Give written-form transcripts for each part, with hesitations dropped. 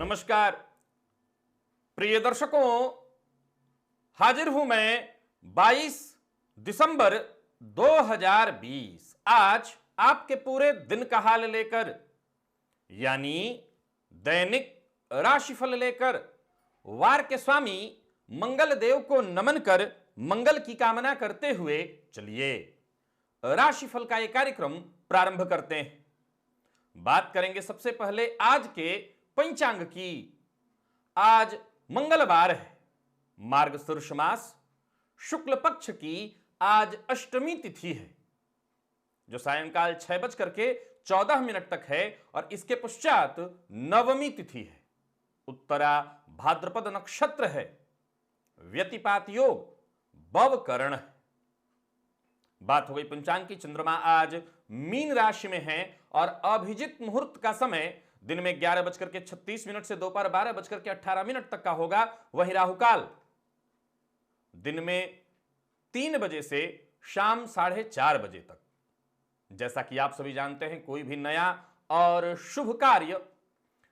नमस्कार प्रिय दर्शकों, हाजिर हूं मैं 22 दिसंबर 2020 आज आपके पूरे दिन का हाल लेकर, यानी दैनिक राशिफल लेकर। वार के स्वामी मंगल देव को नमन कर मंगल की कामना करते हुए चलिए राशिफल का एक कार्यक्रम प्रारंभ करते हैं। बात करेंगे सबसे पहले आज के पंचांग की। आज मंगलवार है, मार्गशीर्ष मास शुक्ल पक्ष की आज अष्टमी तिथि है, जो सायंकाल 6:14 तक है और इसके पश्चात नवमी तिथि है। उत्तरा भाद्रपद नक्षत्र है, व्यतिपात योग भवकरण है। बात हो गई पंचांग की। चंद्रमा आज मीन राशि में है और अभिजित मुहूर्त का समय दिन में 11:36 से दोपहर 12:18 तक का होगा। वहीं राहुकाल दिन में 3 बजे से शाम 4:30 बजे तक। जैसा कि आप सभी जानते हैं, कोई भी नया और शुभ कार्य,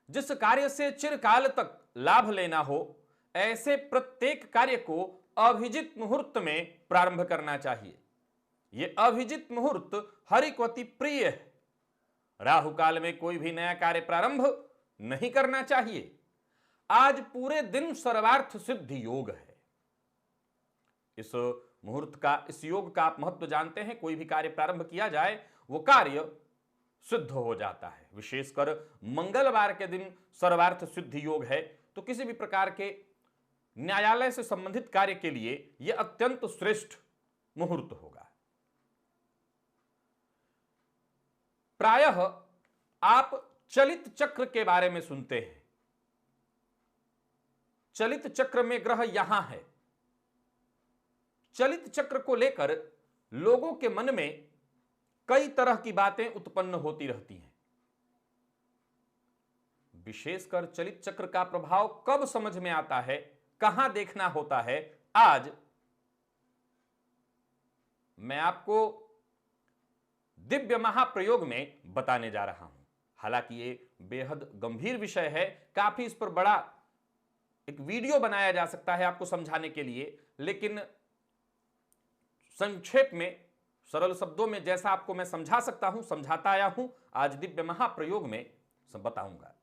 जिस कार्य से चिरकाल तक लाभ लेना हो, ऐसे प्रत्येक कार्य को अभिजित मुहूर्त में प्रारंभ करना चाहिए। यह अभिजित मुहूर्त हरिको प्रिय है। राहु काल में कोई भी नया कार्य प्रारंभ नहीं करना चाहिए। आज पूरे दिन सर्वार्थ सिद्धि योग है। इस मुहूर्त का, इस योग का आप महत्व जानते हैं। कोई भी कार्य प्रारंभ किया जाए वो कार्य सिद्ध हो जाता है। विशेषकर मंगलवार के दिन सर्वार्थ सिद्धि योग है, तो किसी भी प्रकार के न्यायालय से संबंधित कार्य के लिए यह अत्यंत श्रेष्ठ मुहूर्त होगा। प्रायः आप चलित चक्र के बारे में सुनते हैं। चलित चक्र में ग्रह यहां है। चलित चक्र को लेकर लोगों के मन में कई तरह की बातें उत्पन्न होती रहती हैं। विशेषकर चलित चक्र का प्रभाव कब समझ में आता है, कहां देखना होता है, आज मैं आपको दिव्य महाप्रयोग में बताने जा रहा हूं। हालांकि ये बेहद गंभीर विषय है, काफी इस पर बड़ा एक वीडियो बनाया जा सकता है आपको समझाने के लिए, लेकिन संक्षेप में, सरल शब्दों में जैसा आपको मैं समझा सकता हूं, समझाता आया हूं, आज दिव्य महाप्रयोग में सब बताऊंगा।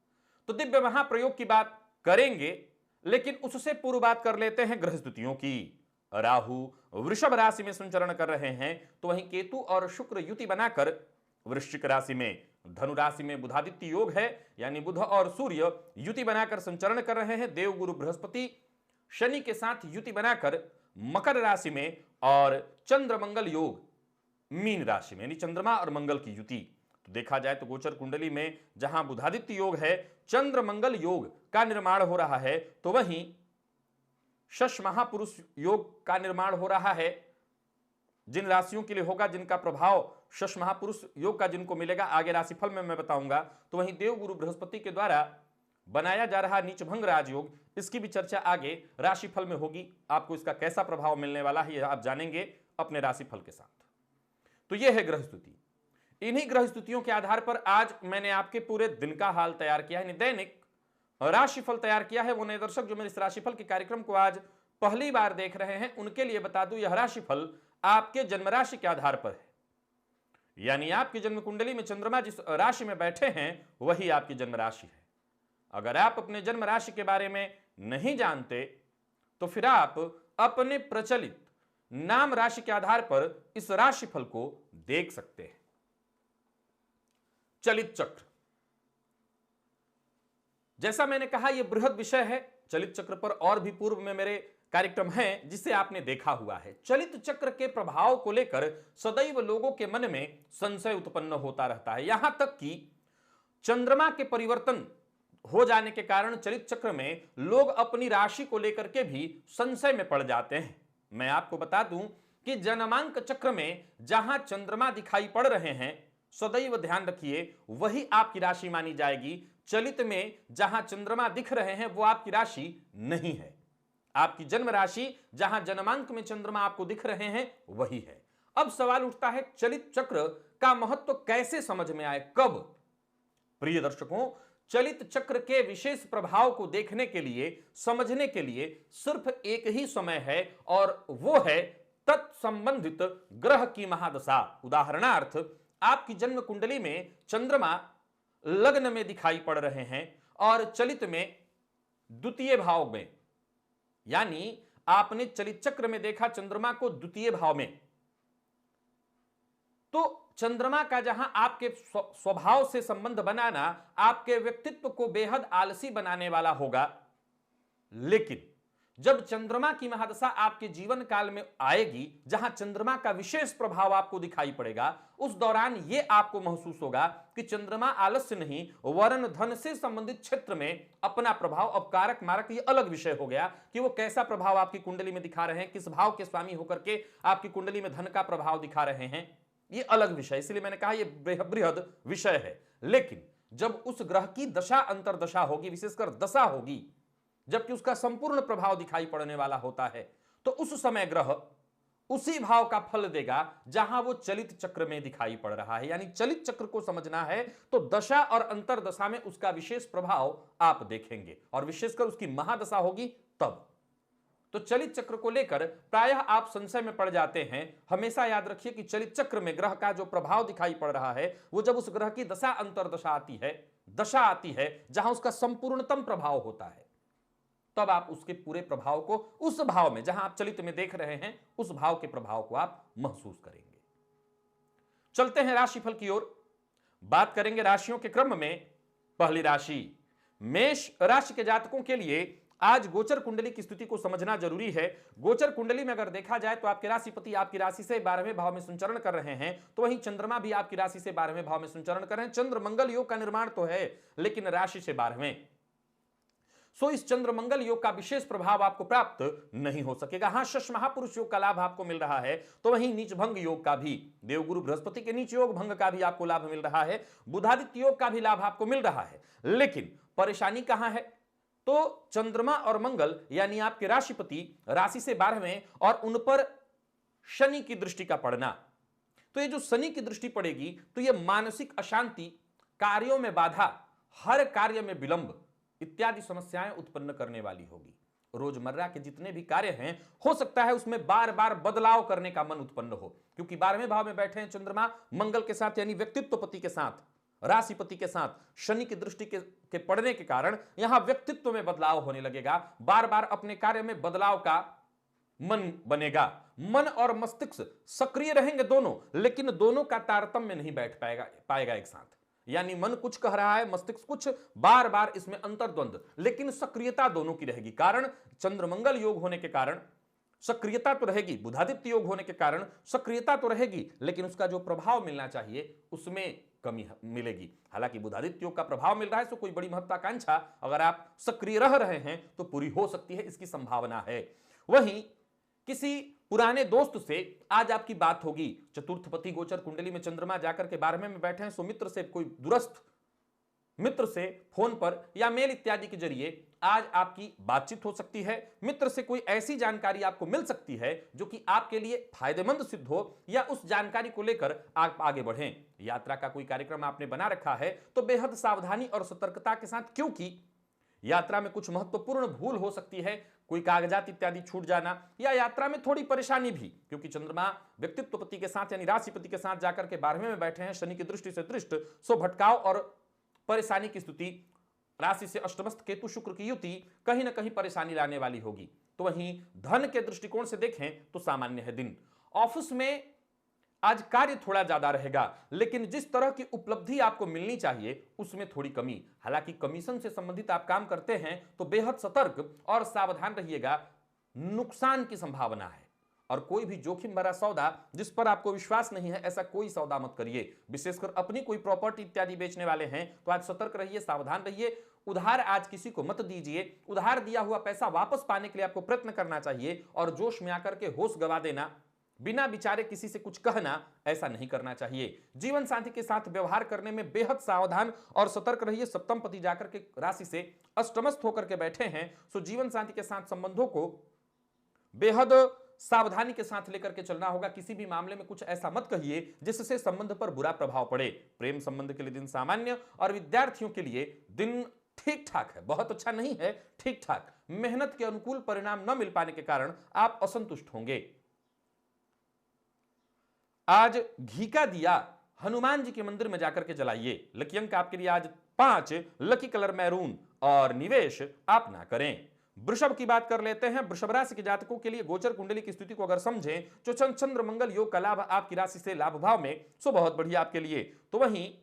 तो दिव्य महाप्रयोग की बात करेंगे, लेकिन उससे पूर्व बात कर लेते हैं ग्रह स्थितियों की। राहु वृषभ राशि में संचरण कर रहे हैं, तो वहीं केतु और शुक्र युति बनाकर वृश्चिक राशि में, धनु राशि में बुधादित्य योग है, यानी बुध और सूर्य युति बनाकर संचरण कर रहे हैं। देव गुरु बृहस्पति शनि के साथ युति बनाकर मकर राशि में, और चंद्र मंगल योग मीन राशि में, यानी चंद्रमा और मंगल की युति। तो देखा जाए तो गोचर कुंडली में जहां बुधादित्य योग है, चंद्र मंगल योग का निर्माण हो रहा है, तो वहीं शश महापुरुष योग का निर्माण हो रहा है। जिन राशियों के लिए होगा, जिनका प्रभाव शश महापुरुष योग का जिनको मिलेगा, आगे राशिफल में मैं बताऊंगा। तो वहीं देव गुरु बृहस्पति के द्वारा बनाया जा रहा नीचभंग राजयोग, इसकी भी चर्चा आगे राशिफल में होगी। आपको इसका कैसा प्रभाव मिलने वाला है आप जानेंगे अपने राशिफल के साथ। तो यह है ग्रह स्थिति। इन्हीं ग्रह स्थितियों के आधार पर आज मैंने आपके पूरे दिन का हाल तैयार किया है, दैनिक राशिफल तैयार किया है। वो नए दर्शक जो मेरे इस राशिफल के कार्यक्रम को आज पहली बार देख रहे हैं, उनके लिए बता दूं, यह राशिफल आपके जन्म राशि के आधार पर है। यानी आपकी जन्म कुंडली में चंद्रमा जिस राशि में बैठे हैं, वही आपकी जन्म राशि है। अगर आप अपने जन्म राशि के बारे में नहीं जानते, तो फिर आप अपने प्रचलित नाम राशि के आधार पर इस राशिफल को देख सकते हैं। चलित चक्र, जैसा मैंने कहा, यह बृहद विषय है। चलित चक्र पर और भी पूर्व में मेरे कार्यक्रम हैं, जिसे आपने देखा हुआ है। चलित चक्र के प्रभाव को लेकर सदैव लोगों के मन में संशय उत्पन्न होता रहता है। यहां तक कि चंद्रमा के परिवर्तन हो जाने के कारण चलित चक्र में लोग अपनी राशि को लेकर के भी संशय में पड़ जाते हैं। मैं आपको बता दूं कि जन्मांक चक्र में जहां चंद्रमा दिखाई पड़ रहे हैं, सदैव ध्यान रखिए, वही आपकी राशि मानी जाएगी। चलित में जहां चंद्रमा दिख रहे हैं, वो आपकी राशि नहीं है। आपकी जन्म राशि जहां जन्मांक में चंद्रमा आपको दिख रहे हैं, वही है। अब सवाल उठता है, चलित चक्र का महत्व कैसे समझ में आए, कब? प्रिय दर्शकों, चलित चक्र के विशेष प्रभाव को देखने के लिए, समझने के लिए सिर्फ एक ही समय है और वो है तत्संबंधित ग्रह की महादशा। उदाहरणार्थ, आपकी जन्म कुंडली में चंद्रमा लग्न में दिखाई पड़ रहे हैं और चलित में द्वितीय भाव में, यानी आपने चलित चक्र में देखा चंद्रमा को द्वितीय भाव में, तो चंद्रमा का जहां आपके स्वभाव से संबंध बनाना आपके व्यक्तित्व को बेहद आलसी बनाने वाला होगा, लेकिन जब चंद्रमा की महादशा आपके जीवन काल में आएगी, जहां चंद्रमा का विशेष प्रभाव आपको दिखाई पड़ेगा, उस दौरान यह आपको महसूस होगा कि चंद्रमा आलस्य नहीं वरन धन से संबंधित क्षेत्र में अपना प्रभाव, अब कारक मारक ये अलग विषय हो गया कि वो कैसा प्रभाव आपकी कुंडली में दिखा रहे हैं, किस भाव के स्वामी होकर के आपकी कुंडली में धन का प्रभाव दिखा रहे हैं, ये अलग विषय। इसलिए मैंने कहा ये बृहद विषय है। लेकिन जब उस ग्रह की दशा अंतरदशा होगी, विशेषकर दशा होगी, जबकि उसका संपूर्ण प्रभाव दिखाई पड़ने वाला होता है, तो उस समय ग्रह उसी भाव का फल देगा जहां वो चलित चक्र में दिखाई पड़ रहा है। यानी चलित चक्र को समझना है तो दशा और अंतरदशा में उसका विशेष प्रभाव आप देखेंगे, और विशेषकर उसकी महादशा होगी तब। तो चलित चक्र को लेकर प्रायः आप संशय में पड़ जाते हैं। हमेशा याद रखिए कि चलित चक्र में ग्रह का जो प्रभाव दिखाई पड़ रहा है वो जब उस ग्रह की दशा अंतरदशा आती है, दशा आती है जहां उसका संपूर्णतम प्रभाव होता है, तब आप उसके पूरे प्रभाव को उस भाव में जहां आप चलित में देख रहे हैं उस भाव के प्रभाव को आप महसूस करेंगे। चलते हैं राशिफल की ओर, बात करेंगे राशियों के क्रम में। पहली राशि मेष राशि के जातकों के लिए आज गोचर कुंडली की स्थिति को समझना जरूरी है। गोचर कुंडली में अगर देखा जाए तो आपके राशिपति आपकी राशि से 12वें भाव में संचरण कर रहे हैं, तो वहीं चंद्रमा भी आपकी राशि से 12वें भाव में संचरण कर रहे हैं। चंद्र मंगल योग का निर्माण तो है, लेकिन राशि से 12वें, सो इस चंद्र मंगल योग का विशेष प्रभाव आपको प्राप्त नहीं हो सकेगा। हां, शश महापुरुष योग का लाभ आपको मिल रहा है, तो वहीं नीच भंग योग का भी, देवगुरु बृहस्पति के नीच योग भंग का भी आपको लाभ मिल रहा है, बुधादित्य योग का भी लाभ आपको मिल रहा है। लेकिन परेशानी कहां है? तो चंद्रमा और मंगल यानी आपके राशिपति राशि से 12वें और उन पर शनि की दृष्टि का पड़ना, तो ये जो शनि की दृष्टि पड़ेगी तो ये मानसिक अशांति, कार्यों में बाधा, हर कार्य में विलंब इत्यादि समस्याएं उत्पन्न करने वाली होगी। रोजमर्रा के जितने भी कार्य हैं हो सकता है उसमें बार बार बदलाव करने का मन उत्पन्न हो, क्योंकि 12वें भाव में बैठे हैं चंद्रमा मंगल के साथ, यानी व्यक्तित्वपति के साथ, राशिपति के साथ शनि की दृष्टि के पड़ने के कारण यहां व्यक्तित्व में बदलाव होने लगेगा। बार बार अपने कार्य में बदलाव का मन बनेगा। मन और मस्तिष्क सक्रिय रहेंगे दोनों, लेकिन दोनों का तारतम्य नहीं बैठ पाएगा एक साथ। यानी मन कुछ कह रहा है, मस्तिष्क कुछ, बार बार इसमें अंतर्द्वंद, लेकिन सक्रियता दोनों की रहेगी। कारण चंद्रमंगल योग होने के कारण सक्रियता तो रहेगी, बुधादित्य योग होने के कारण सक्रियता तो रहेगी, लेकिन उसका जो प्रभाव मिलना चाहिए उसमें कमी मिलेगी। हालांकि बुधादित्य योग का प्रभाव मिल रहा है, तो कोई बड़ी महत्वाकांक्षा अगर आप सक्रिय रह रहे हैं तो पूरी हो सकती है, इसकी संभावना है। वहीं किसी पुराने दोस्त से आज आपकी बात होगी। चतुर्थपति गोचर कुंडली में चंद्रमा जाकर के 12वें में बैठे हैं, सो मित्र से, कोई दूरस्थ मित्र से फोन पर या मेल इत्यादि के जरिए आज आपकी बातचीत हो सकती है। मित्र से कोई ऐसी जानकारी आपको मिल सकती है जो कि आपके लिए फायदेमंद सिद्ध हो, या उस जानकारी को लेकर आप आगे बढ़ें। यात्रा का कोई कार्यक्रम आपने बना रखा है तो बेहद सावधानी और सतर्कता के साथ, क्योंकि यात्रा में कुछ महत्वपूर्ण भूल हो सकती है, कोई कागजात इत्यादि छूट जाना, या यात्रा में थोड़ी परेशानी भी, क्योंकि चंद्रमा व्यक्तित्वपति के साथ यानी राशिपति के साथ जाकर के 12वें में बैठे हैं, शनि की दृष्टि से दृष्ट, सो भटकाव और परेशानी की स्थिति, राशि से अष्टमस्थ केतु शुक्र की युति कहीं ना कहीं परेशानी लाने वाली होगी। तो वहीं धन के दृष्टिकोण से देखें तो सामान्य है दिन। ऑफिस में आज कार्य थोड़ा ज्यादा रहेगा, लेकिन जिस तरह की उपलब्धि आपको मिलनी चाहिए उसमें थोड़ी कमी। हालांकि कमीशन से संबंधित आप काम करते हैं तो बेहद सतर्क और सावधान रहिएगा, नुकसान की संभावना है। और कोई भी जोखिम भरा सौदा जिस पर आपको विश्वास नहीं है, ऐसा कोई सौदा मत करिए। विशेषकर अपनी कोई प्रॉपर्टी इत्यादि बेचने वाले हैं तो आज सतर्क रहिए, सावधान रहिए। उधार आज किसी को मत दीजिए। उधार दिया हुआ पैसा वापस पाने के लिए आपको प्रयत्न करना चाहिए, और जोश में आकर के होश गवा देना, बिना विचारे किसी से कुछ कहना, ऐसा नहीं करना चाहिए। जीवन साथी के साथ व्यवहार करने में बेहद सावधान और सतर्क रहिए। सप्तम पति जाकर के राशि से अष्टमस्थ होकर के बैठे हैं, सो जीवन साथी के साथ संबंधों को बेहद सावधानी के साथ लेकर के चलना होगा। किसी भी मामले में कुछ ऐसा मत कहिए जिससे संबंध पर बुरा प्रभाव पड़े। प्रेम संबंध के लिए दिन सामान्य और विद्यार्थियों के लिए दिन ठीक ठाक है, बहुत अच्छा नहीं है, ठीक ठाक। मेहनत के अनुकूल परिणाम न मिल पाने के कारण आप असंतुष्ट होंगे। आज घी का दिया हनुमान जी के मंदिर में जाकर के जलाइए। लकी अंक आपके लिए आज 5, लकी कलर मैरून और निवेश आप ना करें। वृषभ की बात कर लेते हैं। वृषभ राशि के जातकों के लिए गोचर कुंडली की स्थिति को अगर समझें तो चंद्र मंगल योग का लाभ आपकी राशि से लाभ भाव में, सो बहुत बढ़िया आपके लिए। तो वहीं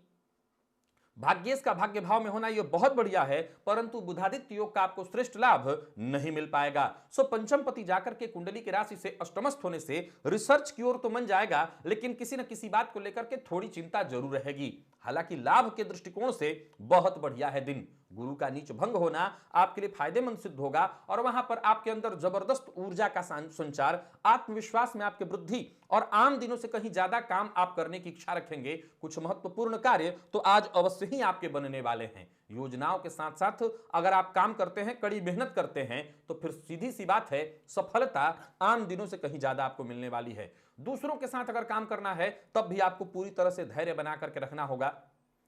भाग्येश का भाग्य भाव में होना यह बहुत बढ़िया है, परंतु बुधादित्य योग का आपको श्रेष्ठ लाभ नहीं मिल पाएगा। सो पंचम पति जाकर के कुंडली की राशि से अष्टमस्थ होने से रिसर्च की ओर तो मन जाएगा, लेकिन किसी न किसी बात को लेकर के थोड़ी चिंता जरूर रहेगी। हालांकि लाभ के दृष्टिकोण से बहुत बढ़िया है दिन। गुरु का नीच भंग होना आपके लिए फायदेमंद सिद्ध होगा और वहां पर आपके अंदर जबरदस्त ऊर्जा का संचार, आत्मविश्वास में आपके वृद्धि और आम दिनों से कहीं ज्यादा काम आप करने की इच्छा रखेंगे। कुछ महत्वपूर्ण कार्य तो आज अवश्य ही आपके बनने वाले हैं। योजनाओं के साथ साथ अगर आप काम करते हैं, कड़ी मेहनत करते हैं, तो फिर सीधी सी बात है, सफलता आम दिनों से कहीं ज्यादा आपको मिलने वाली है। दूसरों के साथ अगर काम करना है तब भी आपको पूरी तरह से धैर्य बना करके रखना होगा।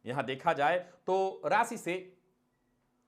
यहां देखा जाए तो राशि से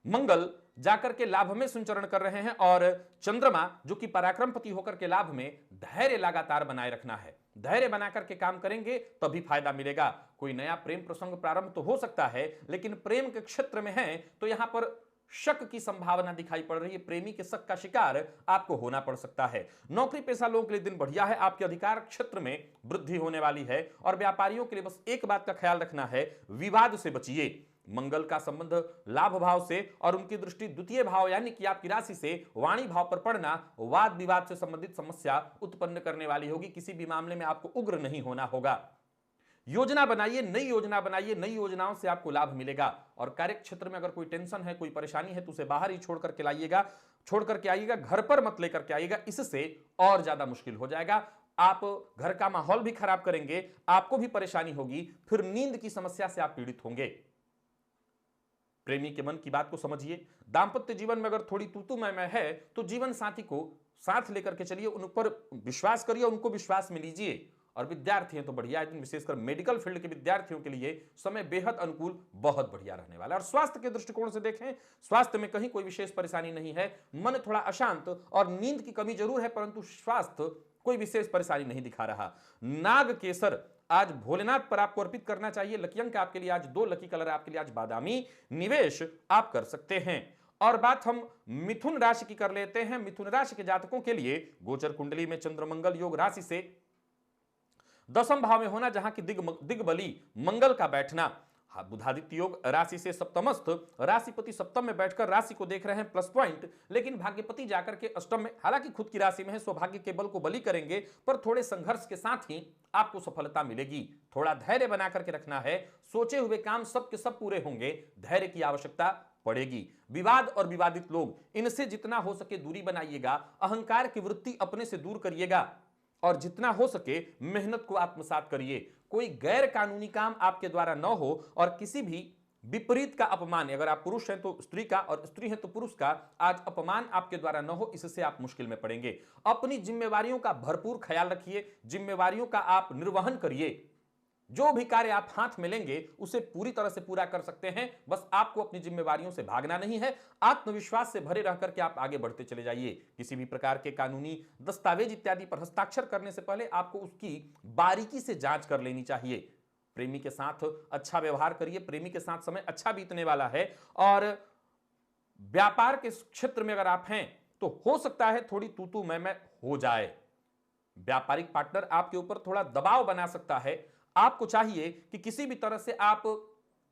मंगल जाकर के लाभ में संचरण कर रहे हैं और चंद्रमा जो कि पराक्रमपति होकर के लाभ में, धैर्य लगातार बनाए रखना है। धैर्य बना करके काम करेंगे तभी फायदा मिलेगा। कोई नया प्रेम प्रसंग प्रारंभ तो हो सकता है, लेकिन प्रेम के क्षेत्र में है तो यहां पर शक की संभावना दिखाई पड़ रही है। प्रेमी के शक का शिकार आपको होना पड़ सकता है। नौकरी पेशा लोगों के लिए दिन बढ़िया है। आपके अधिकार क्षेत्र में वृद्धि होने वाली है और व्यापारियों के लिए बस एक बात का ख्याल रखना है, विवाद से बचिए। मंगल का संबंध लाभ भाव से और उनकी दृष्टि द्वितीय भाव यानी कि आपकी राशि से वाणी भाव पर पड़ना वाद विवाद से संबंधित समस्या उत्पन्न करने वाली होगी। किसी भी मामले में आपको उग्र नहीं होना होगा। योजना बनाइए, नई योजना बनाइए, नई योजनाओं से आपको लाभ मिलेगा। और कार्य क्षेत्र में अगर कोई टेंशन है, कोई परेशानी है तो उसे बाहर ही छोड़ करके लाइएगा, छोड़ करके आइएगा, घर पर मत लेकर के आइएगा, इससे और ज्यादा मुश्किल हो जाएगा। आप घर का माहौल भी खराब करेंगे, आपको भी परेशानी होगी, फिर नींद की समस्या से आप पीड़ित होंगे। प्रेमी के मन की बात को समझिए। दांपत्य जीवन में अगर थोड़ी तू मैं है तो जीवन साथी को साथ लेकर के चलिए, उन पर विश्वास करिए, उनको विश्वास में लीजिए। और विद्यार्थी हैं तो बढ़िया है दिन, विशेषकर मेडिकल फील्ड के विद्यार्थियों के लिए समय बेहद अनुकूल, बहुत बढ़िया रहने वाला है। और स्वास्थ्य के दृष्टिकोण से देखें, स्वास्थ्य में कहीं कोई विशेष परेशानी नहीं है। मन थोड़ा अशांत और नींद की कमी जरूर है, परंतु स्वास्थ्य कोई विशेष परेशानी नहीं दिखा रहा। नाग केसर आज भोलेनाथ पर आपको अर्पित करना चाहिए। लकी अंक आपके लिए आज 2, लकी कलर आपके लिए आज बादामी, निवेश आप कर सकते हैं। और बात हम मिथुन राशि की कर लेते हैं। मिथुन राशि के जातकों के लिए गोचर कुंडली में चंद्र मंगल योग राशि से 10वें भाव में होना, जहां की दिग्बली मंगल का बैठना, बुधादित्य योग राशि से सप्तमस्थ, राशिपति सप्तम में बैठकर राशि को देख रहे हैं प्लस पॉइंट, लेकिन भाग्यपति जाकर के अष्टम में, हालांकि खुद की राशि में है, सौभाग्य के बल को बलि करेंगे, पर थोड़े संघर्ष के साथ ही आपको सफलता मिलेगी। थोड़ा धैर्य बना करके रखना है, सोचे हुए काम सब के सब पूरे होंगे, धैर्य की आवश्यकता पड़ेगी। विवाद और विवादित लोग, इनसे जितना हो सके दूरी बनाइएगा। अहंकार की वृत्ति अपने से दूर करिएगा और जितना हो सके मेहनत को आत्मसात करिए। कोई गैर कानूनी काम आपके द्वारा न हो और किसी भी विपरीत का अपमान, अगर आप पुरुष हैं तो स्त्री का और स्त्री है तो पुरुष का, आज अपमान आपके द्वारा न हो, इससे आप मुश्किल में पड़ेंगे। अपनी जिम्मेवारियों का भरपूर ख्याल रखिए, जिम्मेवारियों का आप निर्वहन करिए। जो भी कार्य आप हाथ में लेंगे उसे पूरी तरह से पूरा कर सकते हैं। बस आपको अपनी जिम्मेवारियों से भागना नहीं है। आत्मविश्वास से भरे रहकर के आप आगे बढ़ते चले जाइए। किसी भी प्रकार के कानूनी दस्तावेज इत्यादि पर हस्ताक्षर करने से पहले आपको उसकी बारीकी से जांच कर लेनी चाहिए। प्रेमी के साथ अच्छा व्यवहार करिए, प्रेमी के साथ समय अच्छा बीतने वाला है। और व्यापार के क्षेत्र में अगर आप हैं तो हो सकता है थोड़ी तू मैं हो जाए। व्यापारिक पार्टनर आपके ऊपर थोड़ा दबाव बना सकता है। आपको चाहिए कि किसी भी तरह से आप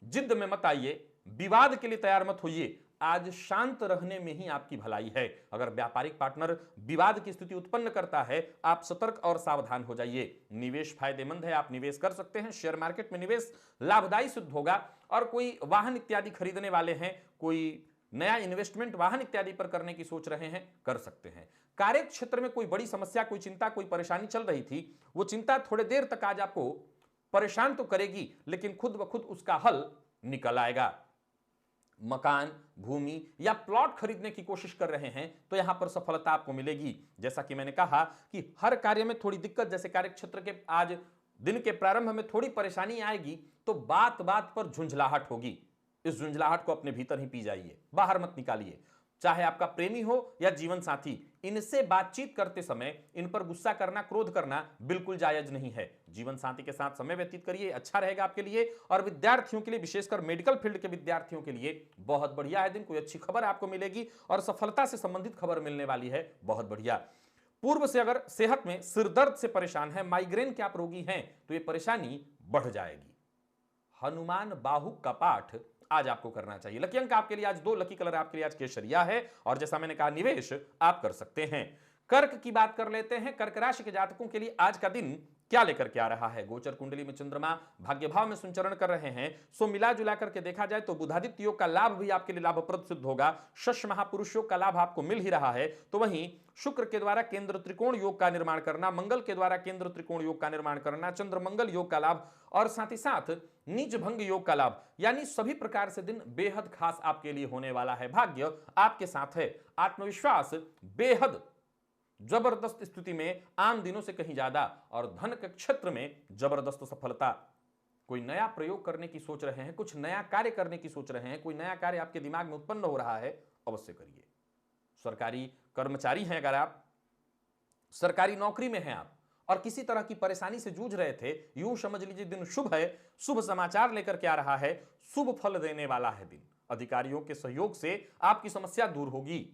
जिद में मत आइए, विवाद के लिए तैयार मत होइए। आज शांत रहने में ही आपकी भलाई है। अगर व्यापारिक पार्टनर विवाद की स्थिति उत्पन्न करता है, आप सतर्क और सावधान हो जाइए। निवेश फायदेमंद है, आप निवेश कर सकते हैं। शेयर मार्केट में निवेश लाभदायी सिद्ध होगा। और कोई वाहन इत्यादि खरीदने वाले हैं, कोई नया इन्वेस्टमेंट वाहन इत्यादि पर करने की सोच रहे हैं, कर सकते हैं। कार्य क्षेत्र में कोई बड़ी समस्या, कोई चिंता, कोई परेशानी चल रही थी, वो चिंता थोड़ी देर तक आज आपको परेशान तो करेगी, लेकिन खुद ब खुद उसका हल निकल आएगा। मकान, भूमि या प्लॉट खरीदने की कोशिश कर रहे हैं तो यहां पर सफलता आपको मिलेगी। जैसा कि मैंने कहा कि हर कार्य में थोड़ी दिक्कत, जैसे कार्यक्षेत्र के आज दिन के प्रारंभ में थोड़ी परेशानी आएगी तो बात बात पर झुंझलाहट होगी। इस झुंझलाहट को अपने भीतर ही पी जाइए, बाहर मत निकालिए। चाहे आपका प्रेमी हो या जीवन साथी, इनसे बातचीत करते समय इन पर गुस्सा करना, क्रोध करना बिल्कुल जायज नहीं है। जीवन साथी के साथ समय व्यतीत करिए, अच्छा रहेगा आपके लिए। और विद्यार्थियों के लिए, विशेषकर मेडिकल फील्ड के विद्यार्थियों के लिए बहुत बढ़िया है दिन। कोई अच्छी खबर आपको मिलेगी और सफलता से संबंधित खबर मिलने वाली है, बहुत बढ़िया। पूर्व से अगर सेहत में सिरदर्द से परेशान है, माइग्रेन के आप रोगी हैं, तो यह परेशानी बढ़ जाएगी। हनुमान बाहुक का पाठ आज आपको करना चाहिए। लकी अंक आपके लिए आज 2, लकी कलर आपके लिए आज केसरिया है। और जैसा मैंने कहा, निवेश आप कर सकते हैं। कर्क की बात कर लेते हैं। कर्क राशि के जातकों के लिए आज का दिन क्या लेकर के आ रहा है। गोचर कुंडली में चंद्रमा भाग्य भाव में संचरण कर रहे हैं, सो मिला जुला करके देखा जाए तो बुधादित्य योग का लाभ भी आपके लिए लाभप्रद सिद्ध होगा। शश महापुरुष योग का लाभ आपको मिल ही रहा है। तो वहीं शुक्र के द्वारा केंद्र त्रिकोण योग का निर्माण करना, मंगल के द्वारा केंद्र त्रिकोण योग का निर्माण करना, चंद्र मंगल योग का लाभ और साथ ही साथ नीच भंग योग का लाभ, यानी सभी प्रकार से दिन बेहद खास आपके लिए होने वाला है। भाग्य आपके साथ है, आत्मविश्वास बेहद जबरदस्त स्थिति में, आम दिनों से कहीं ज्यादा, और धन के क्षेत्र में जबरदस्त सफलता। कोई नया प्रयोग करने की सोच रहे हैं, कुछ नया कार्य करने की सोच रहे हैं, कोई नया कार्य आपके दिमाग में उत्पन्न हो रहा है, अवश्य करिए। सरकारी कर्मचारी हैं अगर आप, सरकारी नौकरी में हैं आप और किसी तरह की परेशानी से जूझ रहे थे, यूं समझ लीजिए दिन शुभ है, शुभ समाचार लेकर के आ रहा है, शुभ फल देने वाला है दिन। अधिकारियों के सहयोग से आपकी समस्या दूर होगी।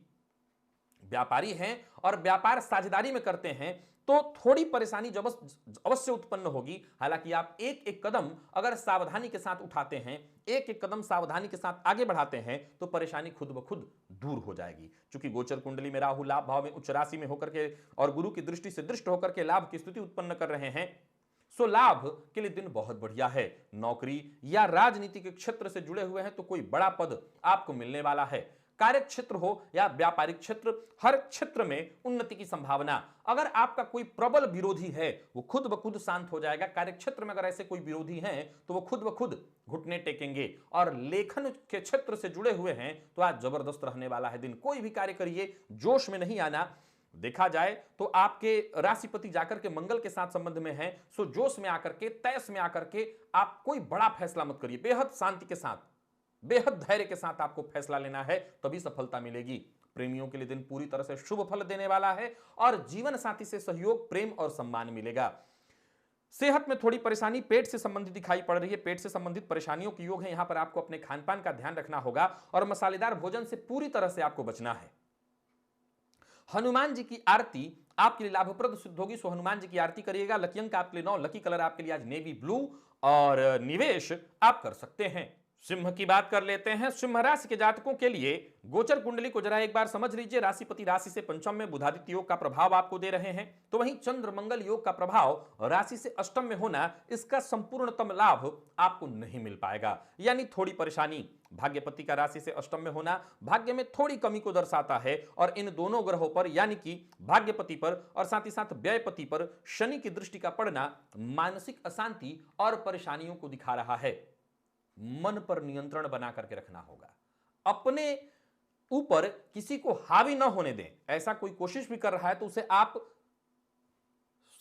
व्यापारी हैं और व्यापार साझेदारी में करते हैं तो थोड़ी परेशानी अवश्य उत्पन्न होगी। हालांकि आप एक एक कदम अगर सावधानी के साथ उठाते हैं, एक एक कदम सावधानी के साथ आगे बढ़ाते हैं तो परेशानी खुद ब खुद दूर हो जाएगी। क्योंकि गोचर कुंडली में राहु लाभ भाव में उच्च राशि में होकर के और गुरु की दृष्टि से दृष्ट होकर के लाभ की स्थिति उत्पन्न कर रहे हैं, सो लाभ के लिए दिन बहुत बढ़िया है। नौकरी या राजनीति के क्षेत्र से जुड़े हुए हैं तो कोई बड़ा पद आपको मिलने वाला है। कार्य क्षेत्र हो या व्यापारिक क्षेत्र, हर क्षेत्र में उन्नति की संभावना। अगर आपका कोई प्रबल विरोधी है वो खुद ब खुद शांत हो जाएगा। कार्य क्षेत्र में अगर ऐसे कोई विरोधी हैं तो वो खुद ब खुद घुटने टेकेंगे। और लेखन के क्षेत्र से जुड़े हुए हैं तो आज जबरदस्त रहने वाला है दिन। कोई भी कार्य करिए, जोश में नहीं आना। देखा जाए तो आपके राशिपति जाकर के मंगल के साथ संबंध में है, सो जोश में आकर के, तैस में आकर के आप कोई बड़ा फैसला मत करिए। बेहद शांति के साथ, बेहद धैर्य के साथ आपको फैसला लेना है, तभी सफलता मिलेगी। प्रेमियों के लिए दिन पूरी तरह से शुभ फल देने वाला है और जीवन साथी से सहयोग, प्रेम और सम्मान मिलेगा। सेहत में थोड़ी परेशानी पेट से संबंधित दिखाई पड़ रही है। पेट से संबंधित परेशानियों की योग है। यहां पर आपको अपने खान पान का ध्यान रखना होगा और मसालेदार भोजन से पूरी तरह से आपको बचना है। हनुमान जी की आरती आपके लिए लाभप्रद सिद्ध होगी, सो हनुमान जी की आरती करिएगा। लकी अंक आपके लिए 9, लकी कलर आपके लिए आज नेवी ब्लू और निवेश आप कर सकते हैं। सिंह की बात कर लेते हैं। सिंह राशि के जातकों के लिए गोचर कुंडली को जरा एक बार समझ लीजिए। राशिपति राशि से पंचम में बुधादित्य योग का प्रभाव आपको दे रहे हैं, तो वहीं चंद्र मंगल योग का प्रभाव राशि से अष्टम में होना, इसका संपूर्णतम लाभ आपको नहीं मिल पाएगा, यानी थोड़ी परेशानी। भाग्यपति का राशि से अष्टम में होना भाग्य में थोड़ी कमी को दर्शाता है और इन दोनों ग्रहों पर यानी कि भाग्यपति पर और साथ ही साथ व्ययपति पर शनि की दृष्टि का पड़ना मानसिक अशांति और परेशानियों को दिखा रहा है। मन पर नियंत्रण बना करके रखना होगा। अपने ऊपर किसी को हावी न होने दें। ऐसा कोई कोशिश भी कर रहा है तो उसे आप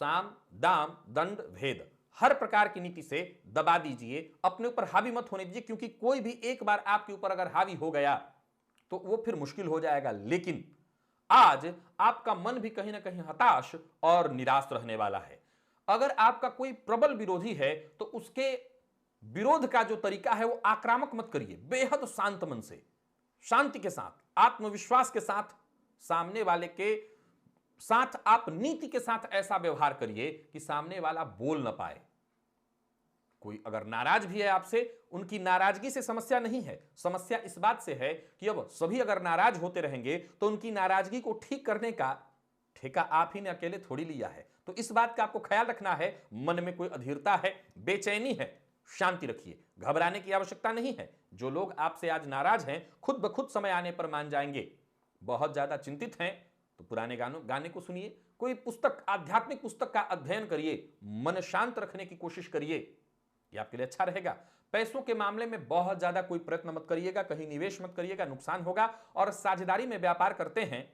साम दाम दंड भेद हर प्रकार की नीति से दबा दीजिए। अपने ऊपर हावी मत होने दीजिए, क्योंकि कोई भी एक बार आपके ऊपर अगर हावी हो गया तो वो फिर मुश्किल हो जाएगा। लेकिन आज आपका मन भी कहीं ना कहीं हताश और निराश रहने वाला है। अगर आपका कोई प्रबल विरोधी है तो उसके विरोध का जो तरीका है वो आक्रामक मत करिए। बेहद शांत मन से, शांति के साथ, आत्मविश्वास के साथ सामने वाले के साथ आप नीति के साथ ऐसा व्यवहार करिए कि सामने वाला बोल ना पाए। कोई अगर नाराज भी है आपसे, उनकी नाराजगी से समस्या नहीं है। समस्या इस बात से है कि अब सभी अगर नाराज होते रहेंगे तो उनकी नाराजगी को ठीक करने का ठेका आप ही ने अकेले थोड़ी लिया है। तो इस बात का आपको ख्याल रखना है। मन में कोई अधीरता है, बेचैनी है, शांति रखिए। घबराने की आवश्यकता नहीं है। जो लोग आपसे आज नाराज हैं खुद ब खुद समय आने पर मान जाएंगे। बहुत ज्यादा चिंतित हैं तो पुराने गाने को सुनिए, कोई पुस्तक, आध्यात्मिक पुस्तक का अध्ययन करिए, मन शांत रखने की कोशिश करिए, यह आपके लिए अच्छा रहेगा। पैसों के मामले में बहुत ज्यादा कोई प्रयत्न मत करिएगा, कहीं निवेश मत करिएगा, नुकसान होगा। और साझेदारी में व्यापार करते हैं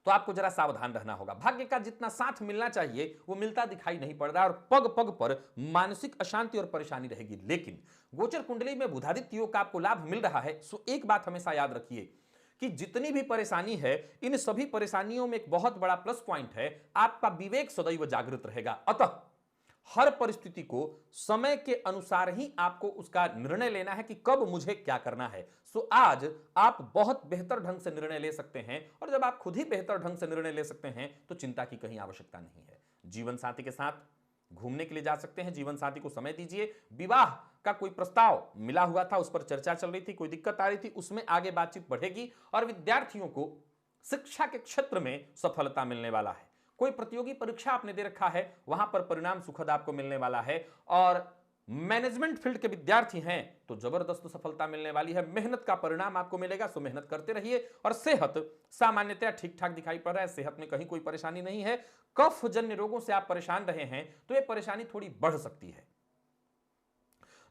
तो आपको जरा सावधान रहना होगा। भाग्य का जितना साथ मिलना चाहिए वो मिलता दिखाई नहीं पड़ रहा है और पग पग पर मानसिक अशांति और परेशानी रहेगी। लेकिन गोचर कुंडली में बुधादित्य योग का आपको लाभ मिल रहा है। सो एक बात हमेशा याद रखिए कि जितनी भी परेशानी है, इन सभी परेशानियों में एक बहुत बड़ा प्लस पॉइंट है, आपका विवेक सदैव जागृत रहेगा। अतः हर परिस्थिति को समय के अनुसार ही आपको उसका निर्णय लेना है कि कब मुझे क्या करना है। सो आज आप बहुत बेहतर ढंग से निर्णय ले सकते हैं और जब आप खुद ही बेहतर ढंग से निर्णय ले सकते हैं तो चिंता की कहीं आवश्यकता नहीं है। जीवन साथी के साथ घूमने के लिए जा सकते हैं, जीवन साथी को समय दीजिए। विवाह का कोई प्रस्ताव मिला हुआ था, उस पर चर्चा चल रही थी, कोई दिक्कत आ रही थी, उसमें आगे बातचीत बढ़ेगी और विद्यार्थियों को शिक्षा के क्षेत्र में सफलता मिलने वाला है। कोई प्रतियोगी परीक्षा आपने दे रखा है, वहां पर परिणाम सुखद आपको मिलने वाला है। और मैनेजमेंट फील्ड के विद्यार्थी हैं तो जबरदस्त सफलता मिलने वाली है, मेहनत का परिणाम आपको मिलेगा। सो मेहनत करते रहिए। और सेहत सामान्यतः ठीक ठाक दिखाई पड़ रहा है, सेहत में कहीं कोई परेशानी नहीं है। कफ जन्य रोगों से आप परेशान रहे हैं तो यह परेशानी थोड़ी बढ़ सकती है।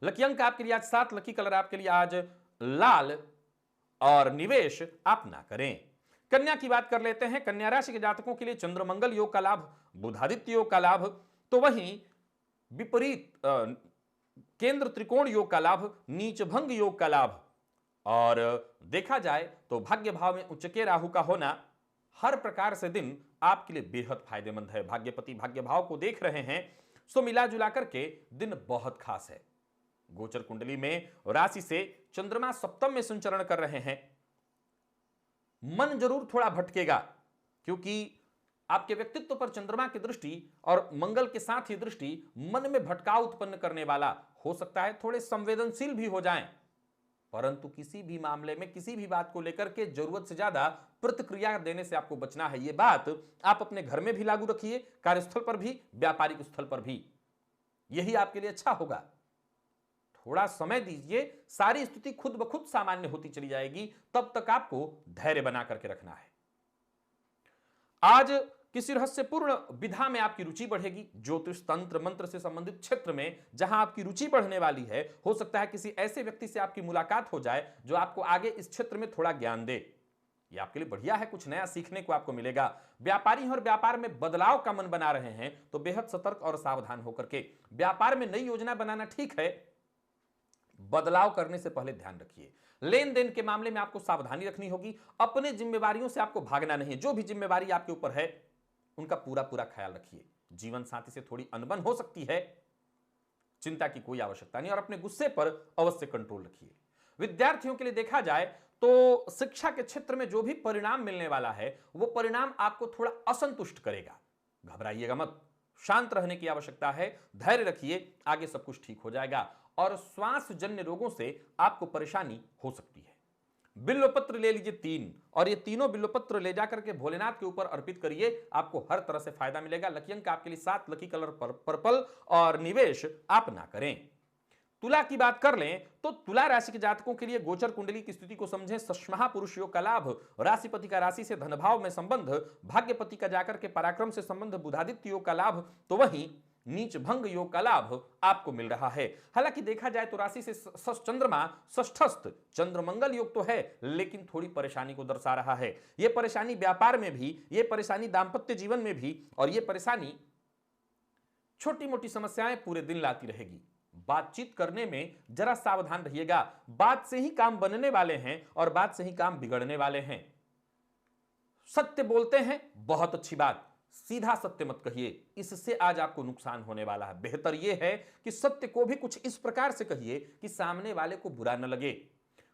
लकी अंक आपके लिए आज 7, लकी कलर आपके लिए आज लाल और निवेश आप ना करें। कन्या की बात कर लेते हैं। कन्या राशि के जातकों के लिए चंद्रमंगल योग का लाभ, बुधादित्य योग का लाभ, तो वहीं विपरीत केंद्र त्रिकोण योग का लाभ, नीच भंग योग का लाभ। और देखा जाए तो भाग्य भाव में उच्चके राहु का होना हर प्रकार से दिन आपके लिए बेहद फायदेमंद है। भाग्यपति भाग्य भाव को देख रहे हैं, सो मिला जुला करके दिन बहुत खास है। गोचर कुंडली में राशि से चंद्रमा सप्तम में संचरण कर रहे हैं। मन जरूर थोड़ा भटकेगा क्योंकि आपके व्यक्तित्व पर चंद्रमा की दृष्टि और मंगल के साथ ही दृष्टि मन में भटकाव उत्पन्न करने वाला हो सकता है। थोड़े संवेदनशील भी हो जाएं, परंतु किसी भी मामले में किसी भी बात को लेकर के जरूरत से ज्यादा प्रतिक्रिया देने से आपको बचना है। यह बात आप अपने घर में भी लागू रखिए, कार्यस्थल पर भी, व्यापारिक स्थल पर भी, यही आपके लिए अच्छा होगा। थोड़ा समय दीजिए, सारी स्थिति खुद ब खुद सामान्य होती चली जाएगी। तब तक आपको धैर्य बना करके रखना है। आज किसी रहस्यपूर्ण विधा में आपकी रुचि बढ़ेगी। ज्योतिष तंत्र मंत्र से संबंधित क्षेत्र में जहां आपकी रुचि बढ़ने वाली है, हो सकता है किसी ऐसे व्यक्ति से आपकी मुलाकात हो जाए जो आपको आगे इस क्षेत्र में थोड़ा ज्ञान दे। यह आपके लिए बढ़िया है, कुछ नया सीखने को आपको मिलेगा। व्यापारी और व्यापार में बदलाव का मन बना रहे हैं तो बेहद सतर्क और सावधान होकर के व्यापार में नई योजना बनाना ठीक है, बदलाव करने से पहले ध्यान रखिए। लेन देन के मामले में आपको सावधानी रखनी होगी। अपने जिम्मेवारियों से आपको भागना नहीं है। जो भी जिम्मेवारी आपके ऊपर है उनका पूरा पूरा ख्याल रखिए। जीवन साथी से थोड़ी अनबन हो सकती है, चिंता की कोई आवश्यकता नहीं। और अपने गुस्से पर अवश्य कंट्रोल रखिए। विद्यार्थियों के लिए देखा जाए तो शिक्षा के क्षेत्र में जो भी परिणाम मिलने वाला है वो परिणाम आपको थोड़ा असंतुष्ट करेगा। घबराइएगा मत, शांत रहने की आवश्यकता है, धैर्य रखिए, आगे सब कुछ ठीक हो जाएगा। और श्वास जन्य रोगों से आपको परेशानी हो सकती है। बिल्वपत्र ले लीजिए 3 और ये तीनों बिल्वपत्र ले जाकर के भोलेनाथ के ऊपर अर्पित करिए, आपको हर तरह से फायदा मिलेगा। लकी अंक आपके लिए 7, लकी कलर पर्पल और निवेश आप ना करें। तुला की बात कर लें तो तुला राशि के जातकों के लिए गोचर कुंडली की स्थिति को समझें। षष्ठमहा पुरुष योग का लाभ, राशिपति का राशि से धनभाव में संबंध, भाग्यपति का जाकर के पराक्रम से संबंध, बुधादित्य योग का लाभ, तो वहीं नीच भंग योग का लाभ आपको मिल रहा है। हालांकि देखा जाए तो राशि से चंद्रमा षष्ठस्थ चंद्रमंगल योग तो है, लेकिन थोड़ी परेशानी को दर्शा रहा है। यह परेशानी व्यापार में भी, यह परेशानी दांपत्य जीवन में भी, और यह परेशानी छोटी मोटी समस्याएं पूरे दिन लाती रहेगी। बातचीत करने में जरा सावधान रहिएगा। बात से ही काम बनने वाले हैं और बात से ही काम बिगड़ने वाले हैं। सत्य बोलते हैं, बहुत अच्छी बात, सीधा सत्य मत कहिए, इससे आज आपको नुकसान होने वाला है। बेहतर यह है कि सत्य को भी कुछ इस प्रकार से कहिए कि सामने वाले को बुरा न लगे।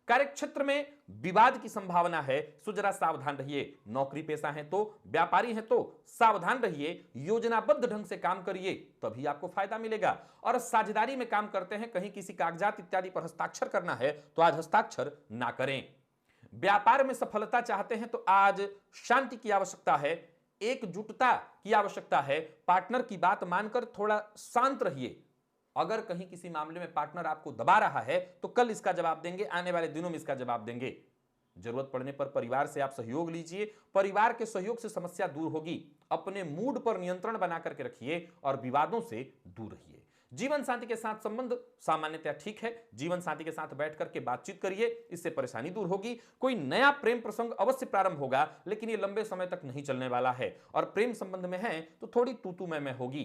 कार्यक्षेत्र में विवाद की संभावना है, सो जरा सावधान रहिए। नौकरी पेशा है तो, व्यापारी है तो सावधान रहिए, योजनाबद्ध ढंग से काम करिए, तभी आपको फायदा मिलेगा। और साझेदारी में काम करते हैं, कहीं किसी कागजात इत्यादि पर हस्ताक्षर करना है तो आज हस्ताक्षर ना करें। व्यापार में सफलता चाहते हैं तो आज शांति की आवश्यकता है, एकजुटता की आवश्यकता है। पार्टनर की बात मानकर थोड़ा शांत रहिए। अगर कहीं किसी मामले में पार्टनर आपको दबा रहा है तो कल इसका जवाब देंगे, आने वाले दिनों में इसका जवाब देंगे। जरूरत पड़ने पर परिवार से आप सहयोग लीजिए, परिवार के सहयोग से समस्या दूर होगी। अपने मूड पर नियंत्रण बना करके रखिए और विवादों से दूर रहिए। जीवन साथी के साथ संबंध सामान्यतया ठीक है। जीवन साथी के साथ बैठ करके बातचीत करिए, इससे परेशानी दूर होगी। कोई नया प्रेम प्रसंग अवश्य प्रारंभ होगा, लेकिन ये लंबे समय तक नहीं चलने वाला है। और प्रेम संबंध में है तो थोड़ी तू मैं होगी।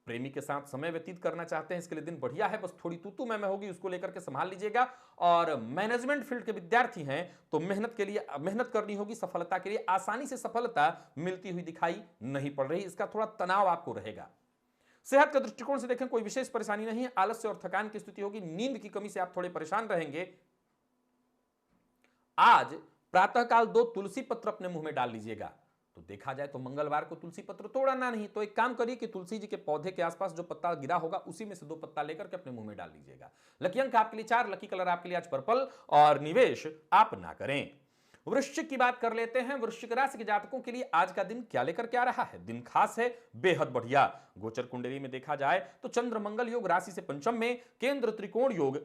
प्रेमी के साथ समय व्यतीत करना चाहते हैं, इसके लिए दिन बढ़िया है, बस थोड़ी तू मैं होगी, उसको लेकर के संभाल लीजिएगा। और मैनेजमेंट फील्ड के विद्यार्थी हैं तो मेहनत के लिए मेहनत करनी होगी, सफलता के लिए आसानी से सफलता मिलती हुई दिखाई नहीं पड़ रही, इसका थोड़ा तनाव आपको रहेगा। सेहत के दृष्टिकोण से देखें कोई विशेष परेशानी नहीं है, आलस्य और थकान की स्थिति होगी, नींद की कमी से आप थोड़े परेशान रहेंगे। आज प्रातःकाल 2 तुलसी पत्र अपने मुंह में डाल लीजिएगा। तो देखा जाए तो मंगलवार को तुलसी पत्र तोड़ना नहीं, तो एक काम करिए कि तुलसी जी के पौधे के आसपास जो पत्ता गिरा होगा उसी में से 2 पत्ता लेकर के अपने मुंह में डाल लीजिएगा। लकी अंक आपके लिए 4, लकी कलर आपके लिए आज पर्पल, और निवेश आप ना करें। वृश्चिक की बात कर लेते हैं। वृश्चिक राशि के जातकों के लिए आज का दिन क्या लेकर के आ रहा है? दिन खास है, बेहद बढ़िया। गोचर कुंडली में देखा जाए तो चंद्र मंगल योग राशि से पंचम में, केंद्र त्रिकोण योग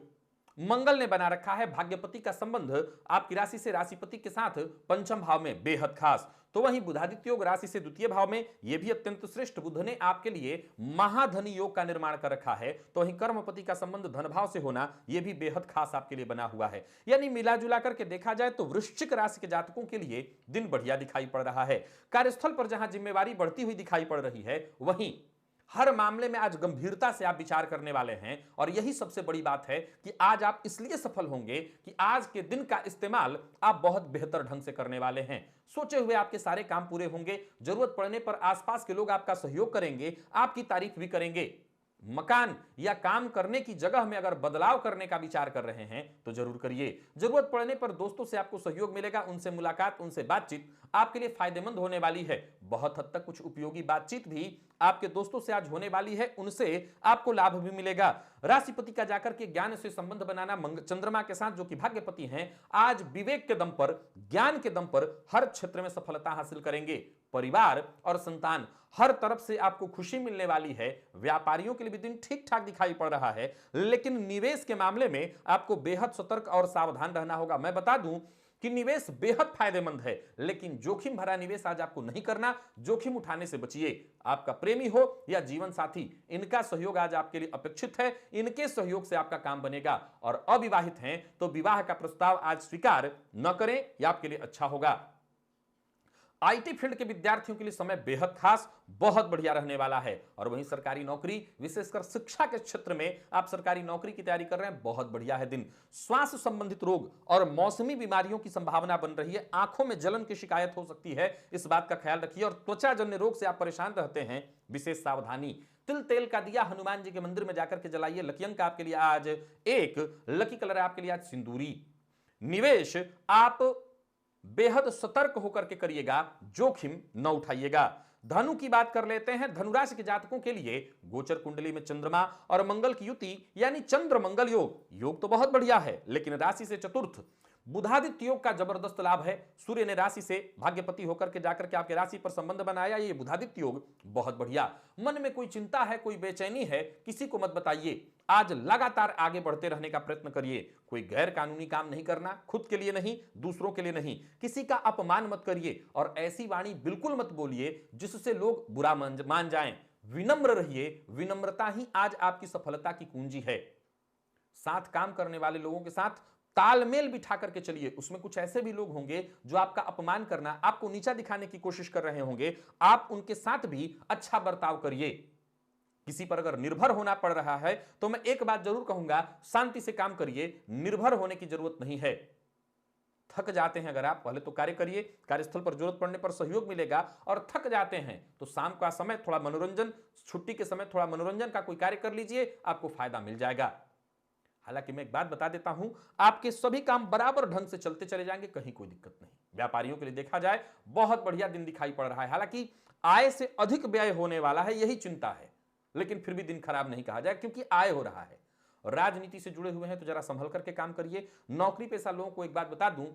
मंगल ने बना रखा है। भाग्यपति का संबंध आपकी राशि से राशिपति के साथ पंचम भाव में, बेहद खास। तो वहीं बुधादित्य योग राशि से द्वितीय भाव में, यह भी अत्यंत श्रेष्ठ। बुध ने आपके लिए महाधनी योग का निर्माण कर रखा है। तो वहीं कर्मपति का संबंध धन भाव से होना, यह भी बेहद खास आपके लिए बना हुआ है। यानी मिला जुला करके देखा जाए तो वृश्चिक राशि के जातकों के लिए दिन बढ़िया दिखाई पड़ रहा है। कार्यस्थल पर जहां जिम्मेवारी बढ़ती हुई दिखाई पड़ रही है, वहीं हर मामले में आज गंभीरता से आप विचार करने वाले हैं। और यही सबसे बड़ी बात है कि आज आप इसलिए सफल होंगे कि आज के दिन का इस्तेमाल आप बहुत बेहतर ढंग से करने वाले हैं। सोचे हुए आपके सारे काम पूरे होंगे। जरूरत पड़ने पर आसपास के लोग आपका सहयोग करेंगे, आपकी तारीफ भी करेंगे। मकान या काम करने की जगह में अगर बदलाव करने का विचार कर रहे हैं तो जरूर करिए। जरूरत पड़ने पर दोस्तों से आपको सहयोग मिलेगा, उनसे मुलाकात, उनसे बातचीत आपके लिए फायदेमंद होने वाली है। बहुत हद तक कुछ उपयोगी बातचीत भी आपके दोस्तों से आज होने वाली है, उनसे आपको लाभ भी मिलेगा। राशिपति का जाकर के ज्ञान से संबंध बनाना चंद्रमा के साथ जो कि भाग्यपति हैं, आज विवेक के दम पर, ज्ञान के दम पर हर क्षेत्र में सफलता हासिल करेंगे। परिवार और संतान हर तरफ से आपको खुशी मिलने वाली है। व्यापारियों के लिए भी दिन ठीक ठाक दिखाई पड़ रहा है, लेकिन निवेश के मामले में आपको बेहद सतर्क और सावधान रहना होगा। मैं बता दूं कि निवेश बेहद फायदेमंद है, लेकिन जोखिम भरा निवेश आज आपको नहीं करना। जोखिम उठाने से बचिए। आपका प्रेमी हो या जीवन साथी, इनका सहयोग आज आपके लिए अपेक्षित है। इनके सहयोग से आपका काम बनेगा। और अविवाहित हैं तो विवाह का प्रस्ताव आज स्वीकार न करें, यह आपके लिए अच्छा होगा। आईटी फील्ड के विद्यार्थियों के लिए समय बेहद खास, बहुत बढ़िया रहने वाला है। और वहीं सरकारी नौकरी, विशेषकर शिक्षा के क्षेत्र में आप सरकारी नौकरी की तैयारी कर रहे हैं, बहुत बढ़िया है दिन। श्वास संबंधित रोग और मौसमी बीमारियों की संभावना बन रही है। आंखों में जलन की शिकायत हो सकती है, इस बात का ख्याल रखिए। और त्वचा जन्य रोग से आप परेशान रहते हैं, विशेष सावधानी। तिल तेल का दिया हनुमान जी के मंदिर में जाकर के जलाइए। लकी अंक आपके लिए आज 1, लकी कलर आपके लिए आज सिंदूरी। निवेश आप बेहद सतर्क होकर के करिएगा, जोखिम न उठाइएगा। धनु की बात कर लेते हैं। धनुराशि के जातकों के लिए गोचर कुंडली में चंद्रमा और मंगल की युति यानी चंद्र मंगल योग तो बहुत बढ़िया है, लेकिन राशि से चतुर्थ बुधादित्य योग का जबरदस्त लाभ है। सूर्य ने राशि से भाग्यपति होकर के जाकर के आपके राशि पर संबंध बनाया, ये बुधादित्य योग बहुत बढ़िया। मन में कोई चिंता है, कोई बेचैनी है, किसी को मत बताइए। आज लगातार आगे बढ़ते रहने का प्रयत्न करिए। कोई गैर कानूनी काम नहीं करना, खुद के लिए नहीं, दूसरों के लिए नहीं। किसी का अपमान मत करिए और ऐसी वाणी बिल्कुल मत बोलिए जिससे लोग बुरा मान जाएं। विनम्र रहिए, विनम्रता ही आज आपकी सफलता की कुंजी है। साथ काम करने वाले लोगों के साथ तालमेल बिठा करके चलिए। उसमें कुछ ऐसे भी लोग होंगे जो आपका अपमान करना, आपको नीचा दिखाने की कोशिश कर रहे होंगे, आप उनके साथ भी अच्छा बर्ताव करिए। किसी पर अगर निर्भर होना पड़ रहा है तो मैं एक बात जरूर कहूंगा, शांति से काम करिए, निर्भर होने की जरूरत नहीं है। थक जाते हैं अगर आप, पहले तो कार्य करिए, कार्यस्थल पर जरूरत पड़ने पर सहयोग मिलेगा। और थक जाते हैं तो शाम का समय थोड़ा मनोरंजन, छुट्टी के समय थोड़ा मनोरंजन का कोई कार्य कर लीजिए, आपको फायदा मिल जाएगा। हालांकि मैं एक बात बता देता हूं, आपके सभी काम बराबर ढंग से चलते चले जाएंगे, कहीं कोई दिक्कत नहीं। व्यापारियों के लिए देखा जाए बहुत बढ़िया दिन दिखाई पड़ रहा है। हालांकि आय से अधिक व्यय होने वाला है, यही चिंता है, लेकिन फिर भी दिन खराब नहीं कहा जाए क्योंकि आय हो रहा है। और राजनीति से जुड़े हुए हैं तो जरा संभल करके काम करिए। नौकरी पेशा लोगों को एक बात बता दूं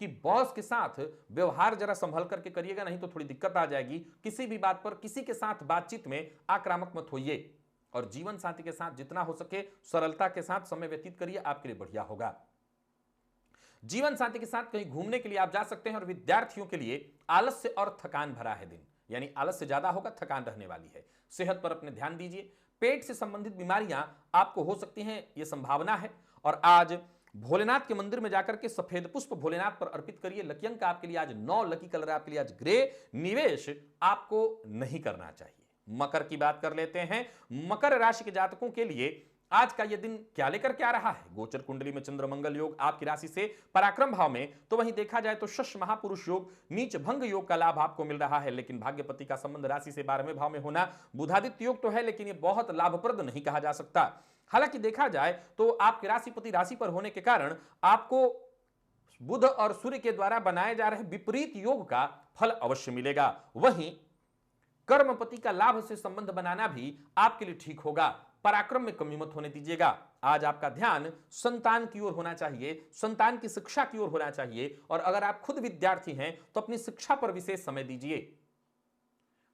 कि बॉस के साथ व्यवहार जरा संभल करके करिएगा, नहीं तो थोड़ी दिक्कत आ जाएगी। किसी भी बात पर किसी के साथ बातचीत में आक्रामक मत होइए। और जीवन साथी के साथ जितना हो सके सरलता के साथ समय व्यतीत करिए, आपके लिए बढ़िया होगा। जीवन साथी के साथ कहीं घूमने के लिए आप जा सकते हैं। और विद्यार्थियों के लिए आलस्य और थकान भरा है दिन, यानी आलस्य ज्यादा होगा, थकान रहने वाली है। सेहत पर अपने ध्यान दीजिए। पेट से संबंधित बीमारियां आपको हो सकती हैं, यह संभावना है। और आज भोलेनाथ के मंदिर में जाकर के सफेद पुष्प भोलेनाथ पर अर्पित करिए। लकी अंक आपके लिए आज 9, लकी कलर आपके लिए आज ग्रे। निवेश आपको नहीं करना चाहिए। मकर की बात कर लेते हैं। मकर राशि के जातकों के लिए आज का यह दिन क्या लेकर के आ रहा है? गोचर कुंडली में चंद्र मंगल योग आपकी राशि से पराक्रम भाव में, तो वहीं देखा जाए तो शश महापुरुष योग, नीच भंग योग का लाभ आपको मिल रहा है। लेकिन भाग्यपति का संबंध राशि से 12वें भाव में होना बुधादित्य योग तो है, लेकिन यह बहुत लाभप्रद नहीं कहा जा सकता। हालांकि देखा जाए तो आपके राशिपति राशि पर होने के कारण आपको बुध और सूर्य के द्वारा बनाए जा रहे विपरीत योग का फल अवश्य मिलेगा। वहीं कर्मपति का लाभ से संबंध बनाना भी आपके लिए ठीक होगा। पराक्रम में कमी मत होने दीजिएगा। आज आपका ध्यान संतान की ओर होना चाहिए, संतान की शिक्षा की ओर होना चाहिए। और अगर आप खुद विद्यार्थी हैं तो अपनी शिक्षा पर विशेष समय दीजिए।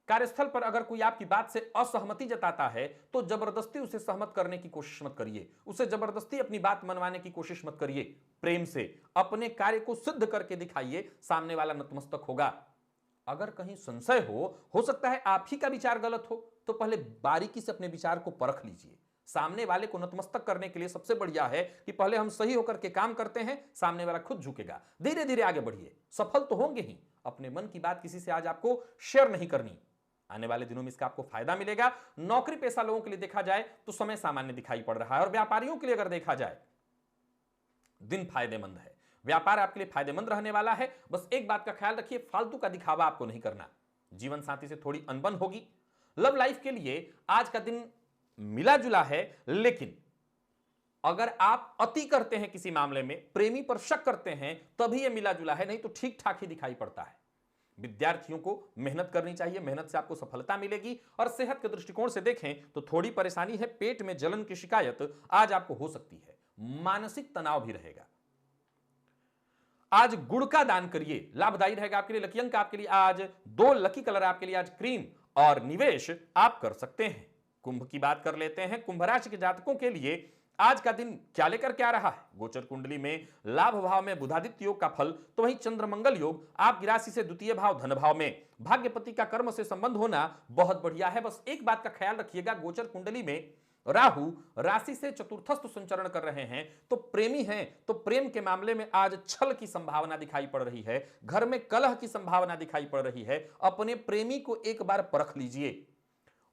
कार्यस्थल पर अगर कोई आपकी बात से असहमति जताता है तो जबरदस्ती उसे सहमत करने की कोशिश मत करिए, उसे जबरदस्ती अपनी बात मनवाने की कोशिश मत करिए। प्रेम से अपने कार्य को सिद्ध करके दिखाइए, सामने वाला नतमस्तक होगा। अगर कहीं संशय हो सकता है आप ही का विचार गलत हो, तो पहले बारीकी से अपने विचार को परख लीजिए। सामने वाले को नतमस्तक करने के लिए सबसे बढ़िया है कि पहले हम सही होकर के काम करते हैं, सामने वाला खुद झुकेगा। धीरे धीरे आगे बढ़िए, सफल तो होंगे ही। अपने मन की बात किसी से आज आपको शेयर नहीं करनी। आने वाले दिनों में इसका आपको फायदा मिलेगा। नौकरी पेशा लोगों के लिए देखा जाए तो समय सामान्य दिखाई पड़ रहा है। और व्यापारियों के लिए अगर देखा जाए दिन फायदेमंद है, व्यापार आपके लिए फायदेमंद रहने वाला है। बस एक बात का ख्याल रखिए, फालतू का दिखावा आपको नहीं करना। जीवन साथी से थोड़ी अनबन होगी। लव लाइफ के लिए आज का दिन मिला जुला है, लेकिन अगर आप अति करते हैं किसी मामले में, प्रेमी पर शक करते हैं, तभी यह मिला जुला है, नहीं तो ठीक ठाक ही दिखाई पड़ता है। विद्यार्थियों को मेहनत करनी चाहिए, मेहनत से आपको सफलता मिलेगी। और सेहत के दृष्टिकोण से देखें तो थोड़ी परेशानी है, पेट में जलन की शिकायत आज आपको हो सकती है। मानसिक तनाव भी रहेगा। आज गुड़ का दान करिए, लाभदायी रहेगा आपके लिए। लकी अंक आपके लिए आज 2, लकी कलर आपके लिए आज क्रीम। और निवेश आप कर सकते हैं। कुंभ की बात कर लेते हैं। कुंभ राशि के जातकों के लिए आज का दिन क्या लेकर के आ रहा है? गोचर कुंडली में लाभ भाव में बुधादित्य योग का फल, तो वहीं चंद्र मंगल योग आपकी राशि से द्वितीय भाव धन भाव में। भाग्यपति का कर्म से संबंध होना बहुत बढ़िया है। बस एक बात का ख्याल रखिएगा, गोचर कुंडली में राहु राशि से चतुर्थस्थ संचरण कर रहे हैं, तो प्रेमी हैं तो प्रेम के मामले में आज छल की संभावना दिखाई पड़ रही है, घर में कलह की संभावना दिखाई पड़ रही है। अपने प्रेमी को एक बार परख लीजिए।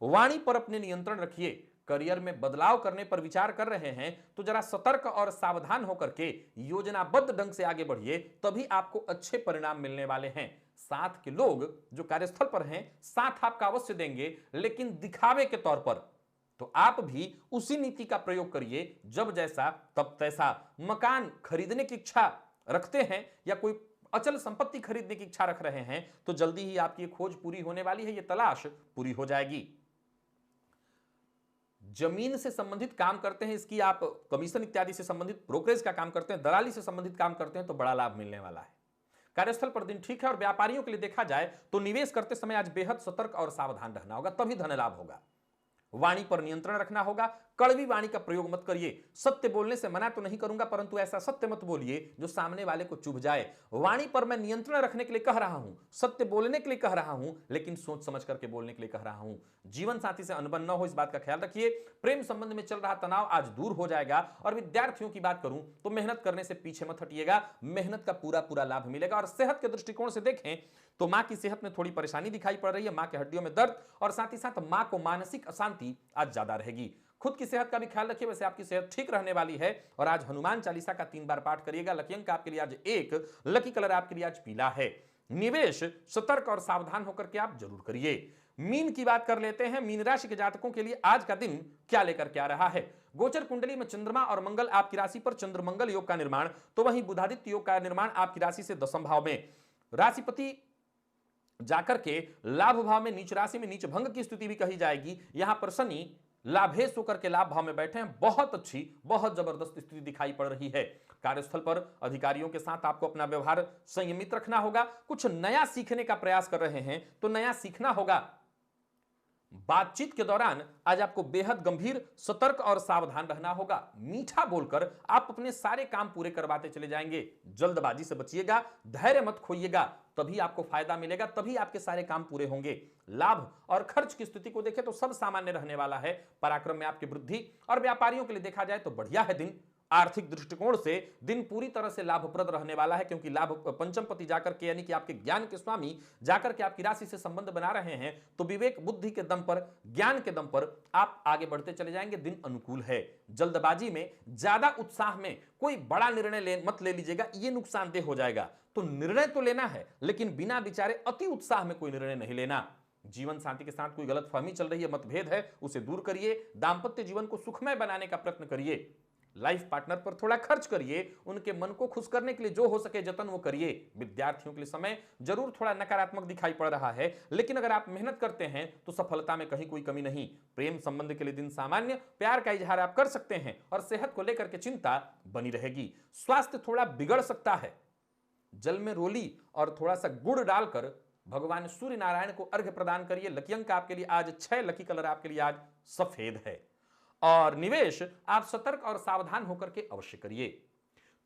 वाणी पर अपने नियंत्रण रखिए। करियर में बदलाव करने पर विचार कर रहे हैं तो जरा सतर्क और सावधान होकर के योजनाबद्ध ढंग से आगे बढ़िए, तभी आपको अच्छे परिणाम मिलने वाले हैं। साथ के लोग जो कार्यस्थल पर हैं साथ आपका अवश्य देंगे, लेकिन दिखावे के तौर पर। तो आप भी उसी नीति का प्रयोग करिए, जब जैसा तब तैसा। मकान खरीदने की इच्छा रखते हैं या कोई अचल संपत्ति खरीदने की इच्छा रख रहे हैं, तो जल्दी ही आपकी ये खोज पूरी होने वाली है, ये तलाश पूरी हो जाएगी। जमीन से संबंधित काम करते हैं, इसकी आप कमीशन इत्यादि से संबंधित ब्रोकरेज का काम करते हैं, दलाली से संबंधित काम करते हैं, तो बड़ा लाभ मिलने वाला है। कार्यस्थल पर दिन ठीक है। और व्यापारियों के लिए देखा जाए तो निवेश करते समय आज बेहद सतर्क और सावधान रहना होगा, तभी धन लाभ होगा। वाणी पर नियंत्रण रखना होगा। कड़वी वाणी का प्रयोग मत करिए। सत्य बोलने से मना तो नहीं करूंगा, परंतु ऐसा सत्य मत बोलिए जो सामने वाले को चुभ जाए। वाणी पर मैं नियंत्रण रखने के लिए कह रहा हूं, सत्य बोलने के लिए कह रहा हूं, लेकिन सोच समझ करके बोलने के लिए कह रहा हूं। जीवन साथी से अनबन न हो, इस बात का ख्याल रखिए। प्रेम संबंध में चल रहा तनाव आज दूर हो जाएगा। और विद्यार्थियों की बात करूं तो मेहनत करने से पीछे मत हटिएगा, मेहनत का पूरा लाभ मिलेगा। और सेहत के दृष्टिकोण से देखें तो मां की सेहत में थोड़ी परेशानी दिखाई पड़ रही है, मां के हड्डियों में दर्द, और साथ ही साथ मां को मानसिक अशांति आज ज्यादा रहेगी। खुद की सेहत का भी ख्याल रखिए, वैसे आपकी सेहत ठीक रहने वाली है। और आज हनुमान चालीसा का 3 बार पाठ करिएगा। लकी अंक आपके लिए आज 1, लकी कलर आपके लिए आज पीला है। निवेश सतर्क और सावधान होकर के आप जरूर करिए। मीन की बात कर लेते हैं। मीन राशि के जातकों के लिए आज का दिन क्या लेकर के आ रहा है? गोचर कुंडली में चंद्रमा और मंगल आपकी राशि पर चंद्र मंगल योग का निर्माण, तो वहीं बुधादित्य योग का निर्माण आपकी राशि से 10वें भाव में। राशिपति जाकर के लाभ भाव में नीच राशि में नीच भंग की स्थिति भी कही जाएगी। यहां पर शनि लाभेश होकर के लाभ भाव में बैठे हैं। बहुत अच्छी, बहुत जबरदस्त स्थिति दिखाई पड़ रही है। कार्यस्थल पर अधिकारियों के साथ आपको अपना व्यवहार संयमित रखना होगा। कुछ नया सीखने का प्रयास कर रहे हैं तो नया सीखना होगा। बातचीत के दौरान आज आपको बेहद गंभीर, सतर्क और सावधान रहना होगा। मीठा बोलकर आप अपने सारे काम पूरे करवाते चले जाएंगे। जल्दबाजी से बचिएगा, धैर्य मत खोइएगा, तभी आपको फायदा मिलेगा, तभी आपके सारे काम पूरे होंगे। लाभ और खर्च की स्थिति को देखें तो सब सामान्य रहने वाला है। पराक्रम में आपकी वृद्धि, और व्यापारियों के लिए देखा जाए तो बढ़िया है दिन। आर्थिक दृष्टिकोण से दिन पूरी तरह से लाभप्रद रहने वाला है, क्योंकि लाभ पंचमपति जाकर के यानी कि आपके ज्ञान के स्वामी जाकर के आपकी राशि से संबंध बना रहे हैं, तो विवेक बुद्धि के दम पर, ज्ञान के दम पर आप आगे बढ़ते चले जाएंगे। दिन अनुकूल है। जल्दबाजी में, ज्यादा उत्साह में कोई बड़ा निर्णय मत ले लीजिएगा, यह नुकसानदेह हो जाएगा। तो निर्णय तो लेना है, लेकिन बिना विचारे अति उत्साह में कोई निर्णय नहीं लेना। जीवन साथी के साथ कोई गलतफहमी चल रही है, मतभेद है, उसे दूर करिए। दांपत्य जीवन को सुखमय बनाने का प्रयत्न करिए। लाइफ पार्टनर पर थोड़ा खर्च करिए, उनके मन को खुश करने के लिए जो हो सके जतन वो करिए। विद्यार्थियों के लिए समय जरूर थोड़ा नकारात्मक दिखाई पड़ रहा है, लेकिन अगर आप मेहनत करते हैं तो सफलता में कहीं कोई कमी नहीं। प्रेम संबंध के लिए दिन सामान्य, प्यार का इजहार आप कर सकते हैं, और सेहत को लेकर के चिंता बनी रहेगी। स्वास्थ्य थोड़ा बिगड़ सकता है। जल में रोली और थोड़ा सा गुड़ डालकर भगवान सूर्य नारायण को अर्घ्य प्रदान करिए। लकी अंक आपके लिए आज 6, लकी कलर आपके लिए आज सफेद है। और निवेश आप सतर्क और सावधान होकर के अवश्य करिए।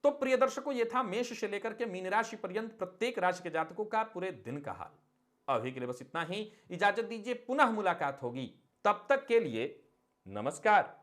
तो प्रिय दर्शकों, यह था मेष से लेकर के मीन राशि पर्यंत प्रत्येक राशि के जातकों का पूरे दिन का हाल। अभी के लिए बस इतना ही। इजाजत दीजिए, पुनः मुलाकात होगी। तब तक के लिए नमस्कार।